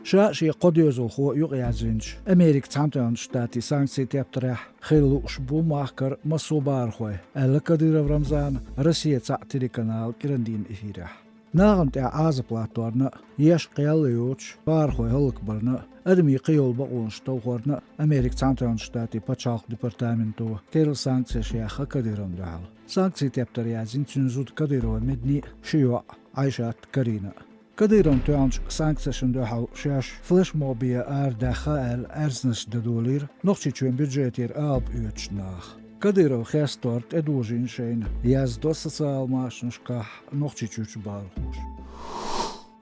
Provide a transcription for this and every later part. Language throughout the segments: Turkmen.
شي قد يزوخو يقيازينش أمريكا تامتون شتاتي سانكسي تابتريح خيلو شبو ماخكر مصوبار خوي ألا كدير رمضان روسيا تعتري كنال كرندين إفيرح ناغم تاع آز بلاتورنا يش قيال يوتش بارخوي هلك برنا أدمي قيول بقون شتوخورنا أمريكا تامتون شتاتي باتشاق ديبارتامنتو كيرل سانكسي شيخة كديرم دعال سانكسي تابتريازين تنزود كديرو مدني شيوع عايشات كرينا كديرون تانش سانكسيشن دوحو شاش فلاش موبيا داخل أرزنش دولير نقشي تشوين بيدجيتير يوتش ناخ كديرو خيستورت ادوجين شين يازدو سوسيال ماشنشكاح نقشي تشوش بارخوش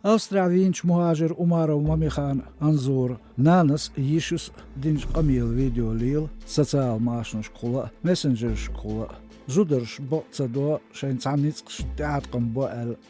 أسترالينش مهاجر أمارو ماميخان أنزور نانس يشوس دينش قميل فيديو ليل سوسيال ماشنشكولا ماسنجر شكولا زودرش بوتسدو شين تعنيتقش تعاد قنبو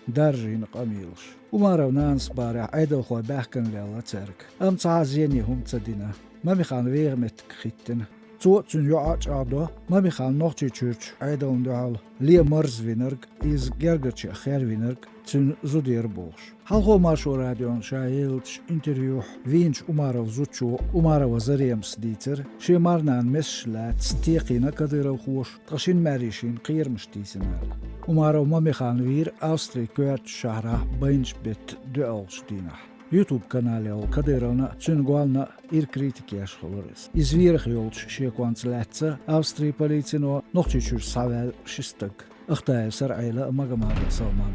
دارجين قميلش ومارو نانس بارع عيدو خوي باحكن ليلا تارك أم تعازيني هم تدينا ما ميخان ويغمت كخيتن تن يوعج عدو ما ميخان نوغتي تشوش عيدو ندعال ليه مرز وينرق إز جرغتش أخير وينرق تن زودير بوش حلقو ماشو راديون شايلتش انتريوح وينش أمارو زوتشو أمارو وزريم سديتر شي مارنان مسشلات ستيقينا كديرو خوش تغشين ماريشين قير مشتيسنال أمارو ماميخان وير أوستري كويرت شهره بينش بيت دوالشتينح يوتيوب كانال كديرونا تشنغوالنا إير كريتيكياش خلوريس إزويرخ يولش شيكوانس لاتسا أوستري بوليتينو نوغتيشور ساوال شستق اختايل سرعيلة مغمار سلمان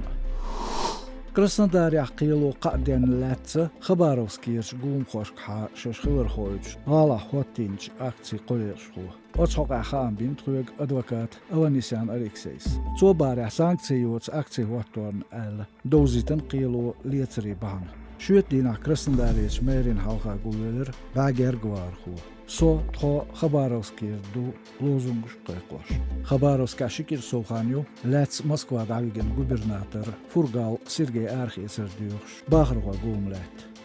كرسندار يحقيلو قادين لاتسا خباروسكيرش قوم خوشكحا شش خبر خويج غالا خوتينش أكتي قوليرش خو أتحق خام بنتخوغ أدوكات أوانيسيان أليكسيس تو بارع سانكسيوتس أكتي واتورن دوزيتن قيلو ليتري بان شويت دينا كرسنداريش ميرين حلقا قولير باقير قوارخو سو تخو خباروسكير دو لوزونغش قيقوش خباروسكا شكير سوخانيو لاتس موسكوا دعويجن غوبرناتور فورغال سيرجي أرخي سرديوش باخر قوم لات